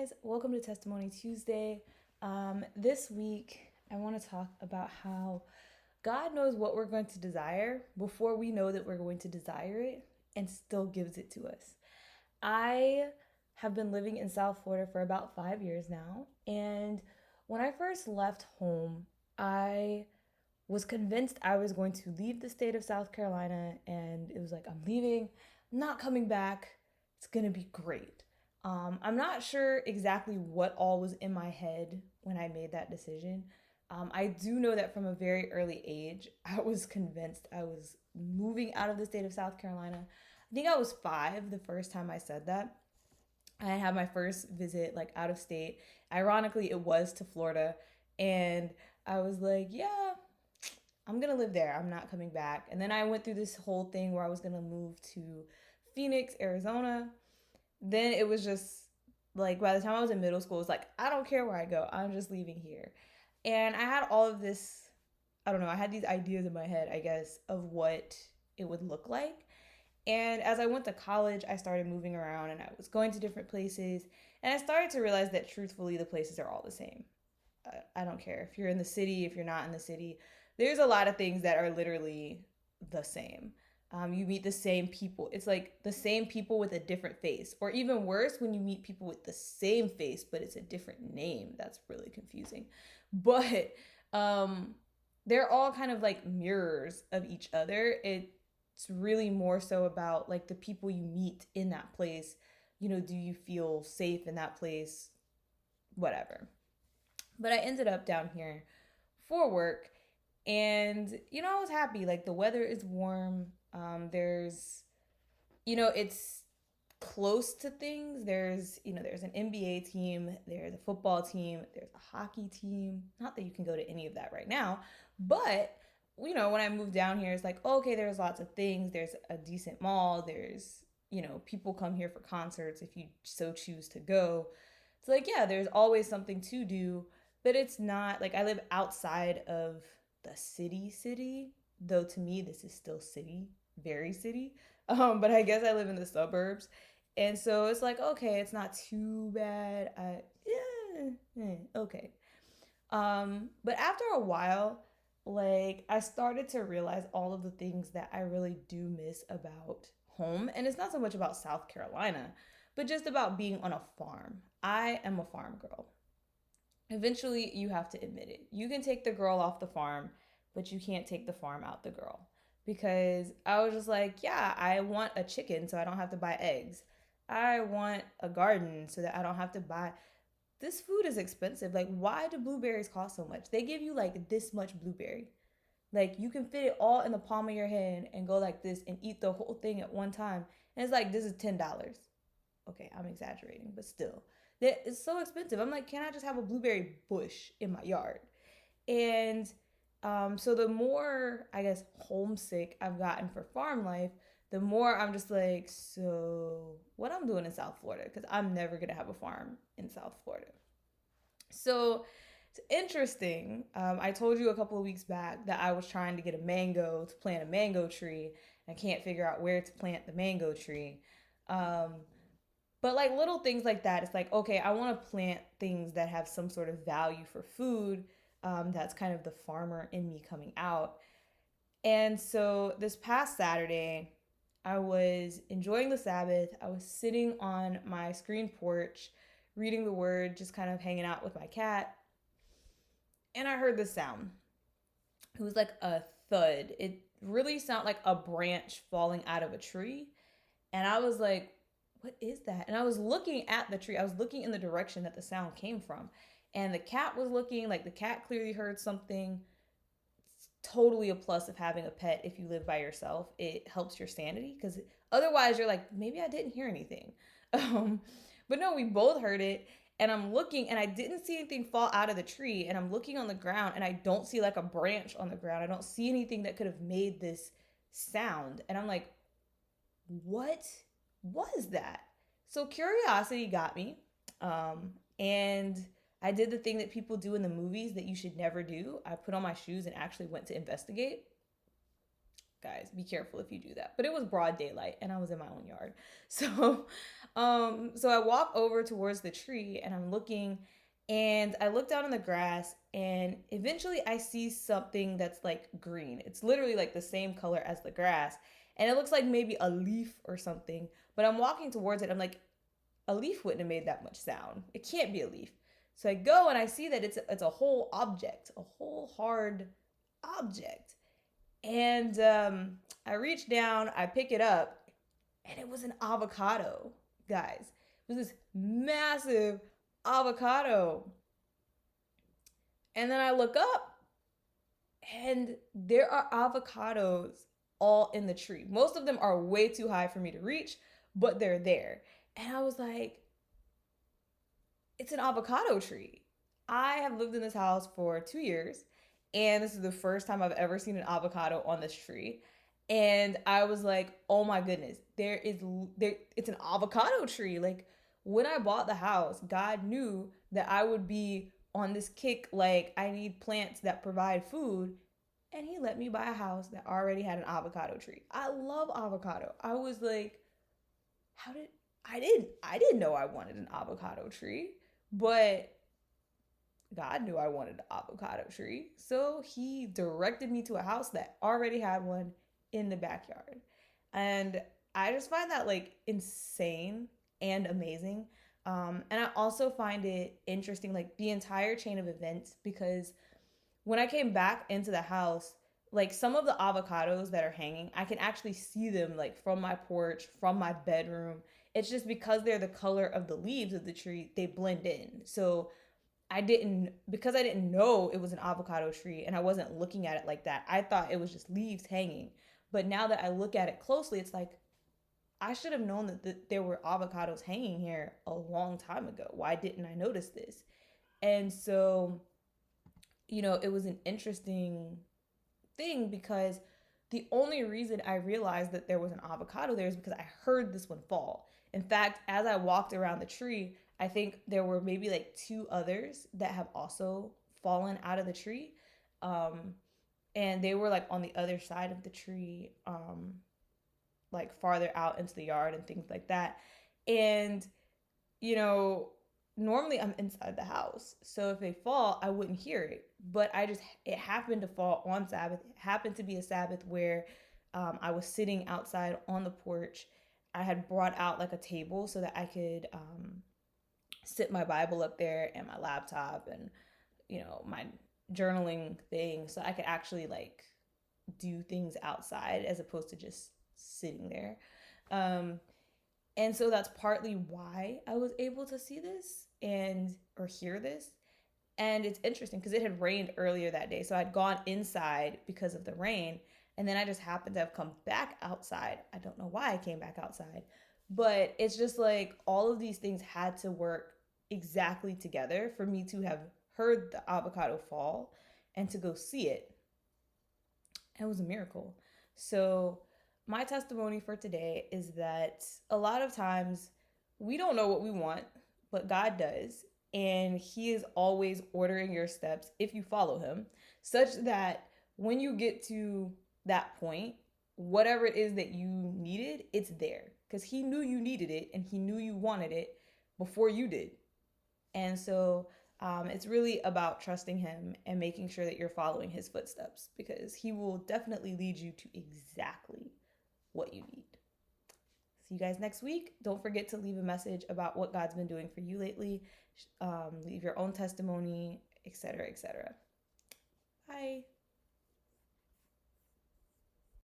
guys, welcome to Testimony Tuesday. This week, I want to talk about how God knows what we're going to desire before we know that we're going to desire it and still gives it to us. I have been living in South Florida for about 5 years now, and when I first left home, I was convinced I was going to leave the state of South Carolina, and it was like, I'm leaving, I'm not coming back, it's gonna be great. I'm not sure exactly what all was in my head when I made that decision. I do know that from a very early age, I was convinced I was moving out of the state of South Carolina. I think I was 5 the first time I said that. I had my first visit like out of state. Ironically, it was to Florida. And I was like, yeah, I'm gonna live there. I'm not coming back. And then I went through this whole thing where I was gonna move to Phoenix, Arizona. Then it was just like by the time I was in middle school, it's like, I don't care where I go. I'm just leaving here. And I had all of this, I don't know, I had these ideas in my head, I guess, of what it would look like. And as I went to college, I started moving around and I was going to different places. And I started to realize that truthfully, the places are all the same. I don't care if you're in the city, if you're not in the city. There's a lot of things that are literally the same. You meet the same people. It's like the same people with a different face. Or even worse, when you meet people with the same face, but it's a different name. That's really confusing. But um, they're all kind of like mirrors of each other. It's really more so about like the people you meet in that place. You know, do you feel safe in that place? Whatever. But I ended up down here for work, and I was happy. Like the weather is warm. It's close to things. There's an NBA team, there's a football team, there's a hockey team. Not that you can go to any of that right now, but when I moved down here, it's like, okay, there's lots of things. There's a decent mall. There's, people come here for concerts if you so choose to go. It's like, yeah, there's always something to do, but it's not like I live outside of the city, though to me, this is still city, very city. But I guess I live in the suburbs. And so it's like, okay, it's not too bad. Okay. But after a while, like I started to realize all of the things that I really do miss about home. And it's not so much about South Carolina, but just about being on a farm. I am a farm girl. Eventually, you have to admit it. You can take the girl off the farm, but you can't take the farm out the girl. Because I was just like, yeah, I want a chicken so I don't have to buy eggs. I want a garden so that I don't have to buy. This food is expensive. Like, why do blueberries cost so much? They give you like this much blueberry. Like, you can fit it all in the palm of your hand and go like this and eat the whole thing at one time. And it's like, this is $10. Okay, I'm exaggerating, but still. It's so expensive. I'm like, can I just have a blueberry bush in my yard? And so the more, I guess, homesick I've gotten for farm life, the more I'm just like, so what I'm doing in South Florida? Because I'm never going to have a farm in South Florida. So it's interesting. I told you a couple of weeks back that I was trying to get a mango to plant a mango tree. I can't figure out where to plant the mango tree. Um, but like little things like that, it's like, okay, I want to plant things that have some sort of value for food. That's kind of the farmer in me coming out. And so this past Saturday, I was enjoying the Sabbath. I was sitting on my screen porch, reading the word, just kind of hanging out with my cat. And I heard this sound. It was like a thud. It really sounded like a branch falling out of a tree. And I was like, what is that? And I was looking at the tree. I was looking in the direction that the sound came from. And the cat was looking, like the cat clearly heard something. It's totally a plus of having a pet if you live by yourself. It helps your sanity because otherwise you're like, maybe I didn't hear anything. Um, but no, we both heard it. And I'm looking and I didn't see anything fall out of the tree. And I'm looking on the ground and I don't see like a branch on the ground. I don't see anything that could have made this sound. And I'm like, what was that? So curiosity got me. And I did the thing that people do in the movies that you should never do. I put on my shoes and actually went to investigate. guys. Be careful if you do that. But it was broad daylight and I was in my own yard. So I walk over towards the tree and I'm looking and I look down in the grass and eventually I see something that's like green. It's literally like the same color as the grass. And it looks like maybe a leaf or something. But I'm walking towards it. I'm like, a leaf wouldn't have made that much sound. It can't be a leaf. So I go and I see that it's a whole object, a whole hard object. And I reach down, I pick it up, and it was an avocado, guys. It was this massive avocado. And then I look up, and there are avocados all in the tree. Most of them are way too high for me to reach, but they're there. And I was like, it's an avocado tree. I have lived in this house for 2 years, and this is the first time I've ever seen an avocado on this tree. And I was like, oh my goodness, it's an avocado tree. Like when I bought the house, God knew that I would be on this kick, like I need plants that provide food. And he let me buy a house that already had an avocado tree. I love avocado. I was like, how did I didn't know I wanted an avocado tree, but God knew I wanted an avocado tree. So he directed me to a house that already had one in the backyard. And I just find that like insane and amazing. And I also find it interesting, like the entire chain of events, because when I came back into the house, like some of the avocados that are hanging, I can actually see them like from my porch, from my bedroom. It's just because they're the color of the leaves of the tree, they blend in. So because I didn't know it was an avocado tree and I wasn't looking at it like that, I thought it was just leaves hanging. But now that I look at it closely, it's like, I should have known that there were avocados hanging here a long time ago. Why didn't I notice this? And so, it was an interesting thing because the only reason I realized that there was an avocado there is because I heard this one fall. In fact, as I walked around the tree, I think there were maybe like two others that have also fallen out of the tree. And they were like on the other side of the tree, like farther out into the yard and things like that. And, you know, normally I'm inside the house. So if they fall, I wouldn't hear it. But it happened to fall on Sabbath. It happened to be a Sabbath where I was sitting outside on the porch. I had brought out like a table so that I could sit my Bible up there and my laptop and, my journaling thing. So I could actually like do things outside as opposed to just sitting there. And so that's partly why I was able to see this or hear this. And it's interesting because it had rained earlier that day. So I'd gone inside because of the rain. And then I just happened to have come back outside. I don't know why I came back outside. But it's just like all of these things had to work exactly together for me to have heard the avocado fall and to go see it. It was a miracle. So my testimony for today is that a lot of times we don't know what we want, but God does. And He is always ordering your steps if you follow Him, such that when you get to that point, whatever it is that you needed, it's there. Because He knew you needed it and He knew you wanted it before you did. And so it's really about trusting Him and making sure that you're following His footsteps, because He will definitely lead you to exactly what you need. See you guys next week. Don't forget to leave a message about what God's been doing for you lately. Leave your own testimony, etc., etc. Bye.